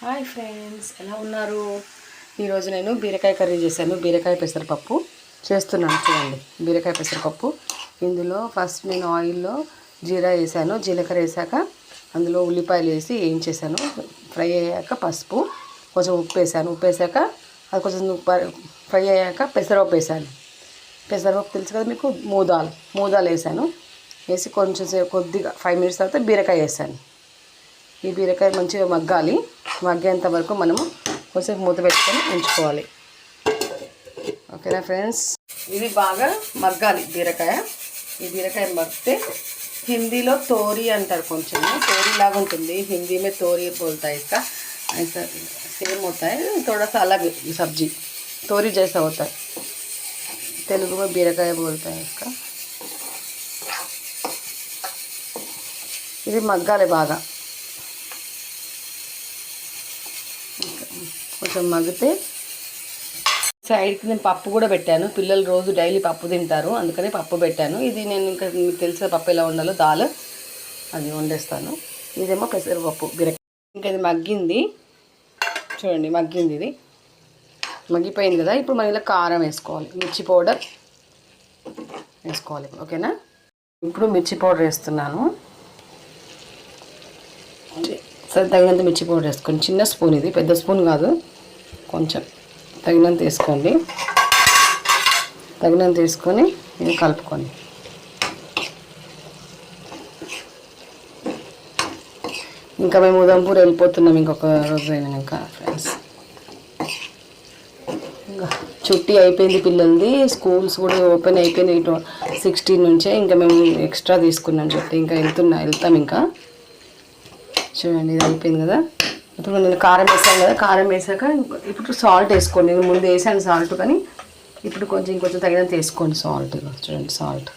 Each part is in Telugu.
హాయ్ ఫ్రెండ్స్, ఎలా ఉన్నారు? ఈరోజు నేను బీరకాయ కర్రీ చేశాను. బీరకాయ పెసరపప్పు చేస్తున్నాను. చూడండి, బీరకాయ పెసరపప్పు. ఇందులో ఫస్ట్ నేను ఆయిల్లో జీరా వేసాను. జీలకర్ర వేసాక అందులో ఉల్లిపాయలు వేసి వేయించేసాను. ఫ్రై అయ్యాక పసుపు, కొంచెం ఉప్పు వేసాను. ఉప్పు వేసాక అది కొంచెం ఫ్రై అయ్యాక పెసరపప్పు వేసాను. పెసరపప్పు తెలుసు కదా మీకు, మూదాలు వేసాను. వేసి కొంచెం కొద్దిగా 5 మినిట్స్ తర్వాత బీరకాయ వేసాను. ఈ బీరకాయ మంచిగా మగ్గేంత వరకు మనము కొంచెం మూత పెట్టుకొని ఉంచుకోవాలి. ఓకేనా ఫ్రెండ్స్, ఇది బాగా మగ్గాలి బీరకాయ. ఈ బీరకాయ మగ్గితే హిందీలో తోరీ అంటారు. కొంచెం तोरी लागा ఉంటుంది. हिंदी में तोरी बोलता है इसका. ऐसा सेम होता है, थोड़ा सा अलग सब्जी तोरी जैसा होता है. तेलुगु में बीरकाय बोलता है इसका. ఇది మగ్గాలి బాగా. కొంచెం మగ్గితే సైడ్కి నేను పప్పు కూడా పెట్టాను. పిల్లలు రోజు డైలీ పప్పు తింటారు, అందుకని పప్పు పెట్టాను. ఇది నేను ఇంకా మీకు తెలిసిన పప్పు ఎలా ఉండాలో దాల్ అది వండేస్తాను. ఇదేమో పెసరపప్పు బీరకాయ. ఇంకా ఇది మగ్గింది చూడండి, మగ్గింది. ఇది మగ్గిపోయింది కదా. ఇప్పుడు మనం ఇలా కారం వేసుకోవాలి, మిర్చి పౌడర్ వేసుకోవాలి. ఓకేనా, ఇప్పుడు మిర్చి పౌడర్ వేస్తున్నాను. సరే, తగినంత మిర్చి పౌడర్ వేసుకోండి. చిన్న స్పూన్, ఇది పెద్ద స్పూన్ కాదు, కొంచెం తగినంత వేసుకోండి. తగినంత వేసుకొని ఇది కలుపుకోండి. ఇంకా మేము ఉదంపూర్ వెళ్ళిపోతున్నాం ఇంకొక రోజు అయినా. ఇంకా ఫ్రెండ్స్, ఇంకా చుట్టి అయిపోయింది పిల్లలది. స్కూల్స్ కూడా ఓపెన్ అయిపోయినాయి 16 నుంచే. ఇంకా మేము ఎక్స్ట్రా తీసుకున్నాం చుట్టి. ఇంకా వెళ్తాం ఇంకా. చూడండి, ఇది అయిపోయింది కదా. ఇప్పుడు నేను కారం వేసాను కదా. కారం వేసాక ఇప్పుడు సాల్ట్ వేసుకోండి. నేను ముందు వేసాను సాల్ట్, కానీ ఇప్పుడు ఇంకొంచెం తగినంత వేసుకోండి సాల్ట్. చూడండి, సాల్ట్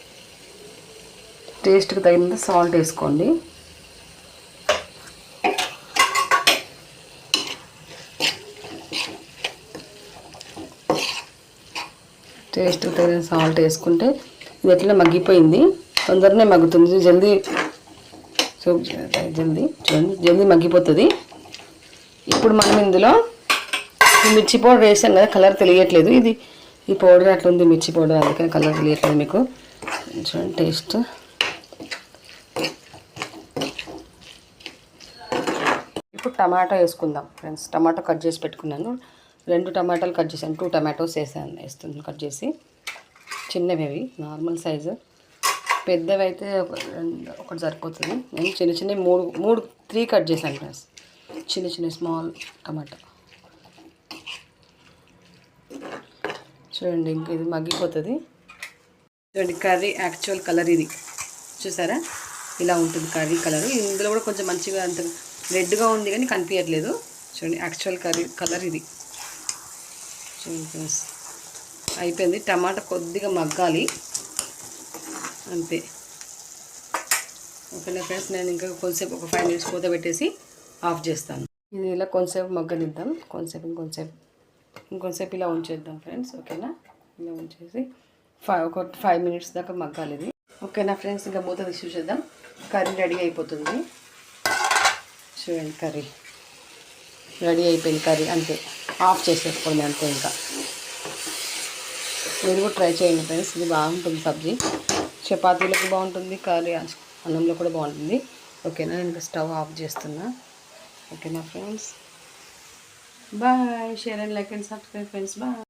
టేస్ట్కి తగినంత సాల్ట్ వేసుకోండి. టేస్ట్కి తగిన సాల్ట్ వేసుకుంటే ఇది ఎట్లా మగ్గిపోయింది, తొందరనే మగ్గుతుంది. జల్దీ చూడండి, జల్దీ మగ్గిపోతుంది. ఇప్పుడు మనం ఇందులో మిర్చి పౌడర్ వేసాం కదా, కలర్ తెలియట్లేదు. ఇది ఈ పౌడర్ అట్లా ఉంది, మిర్చి పౌడర్, అందుకని కలర్ తెలియట్లేదు మీకు. చూడండి టేస్ట్. ఇప్పుడు టమాటా వేసుకుందాం ఫ్రెండ్స్. టమాటా కట్ చేసి పెట్టుకున్నాను. 2 టమాటాలు కట్ చేశాను. 2 టమాటోస్ వేస్తున్నాను కట్ చేసి. చిన్నవి అవి, నార్మల్ సైజు. పెద్దవి అయితే ఒకటి సరిపోతుంది. నేను చిన్న 3 కట్ చేశాను ఫ్రెండ్స్. చిన్న స్మాల్ టమాటా. చూడండి, ఇంక ఇది మగ్గిపోతుంది. చూడండి, కర్రీ యాక్చువల్ కలర్ ఇది. చూసారా, ఇలా ఉంటుంది కర్రీ కలర్. ఇందులో కూడా కొంచెం మంచిగా అంత రెడ్గా ఉంది కానీ కనిపించట్లేదు. చూడండి, యాక్చువల్ కర్రీ కలర్ ఇది. చూడండి ఫ్రెండ్స్, అయిపోయింది. టమాటా కొద్దిగా మగ్గాలి అంతే. ఓకేనా ఫ్రెండ్స్, నేను ఇంకా కొంచెంసేపు ఒక 5 మినిట్స్ మూత పెట్టేసి ఆఫ్ చేస్తాను. ఇది ఇలా కొంచెంసేపు మగ్గనిద్దాం. ఇంకొంచెంసేపు ఇలా ఉంచేద్దాం ఫ్రెండ్స్. ఓకేనా, ఇలా ఉంచేసి ఒక 5 మినిట్స్ దాకా మగ్గాలి ఇది. ఓకేనా ఫ్రెండ్స్, ఇంకా మూత తీసి చూసేద్దాం. కర్రీ రెడీ అయిపోతుంది. చూడండి, కర్రీ రెడీ అయిపోయింది. కర్రీ అంతే, ఆఫ్ చేసేసుకోండి అంతే. ఇంకా మీరు కూడా ట్రై చేయండి ఫ్రెండ్స్. ఇది బాగుంటుంది సబ్జీ. చపాతీలకు బాగుంటుంది, కర్రీ అన్నంలో కూడా బాగుంటుంది. ఓకేనా, నేను స్టవ్ ఆఫ్ చేస్తున్నా. ఓకేనా friends, bye. Share and like and subscribe friends. Bye.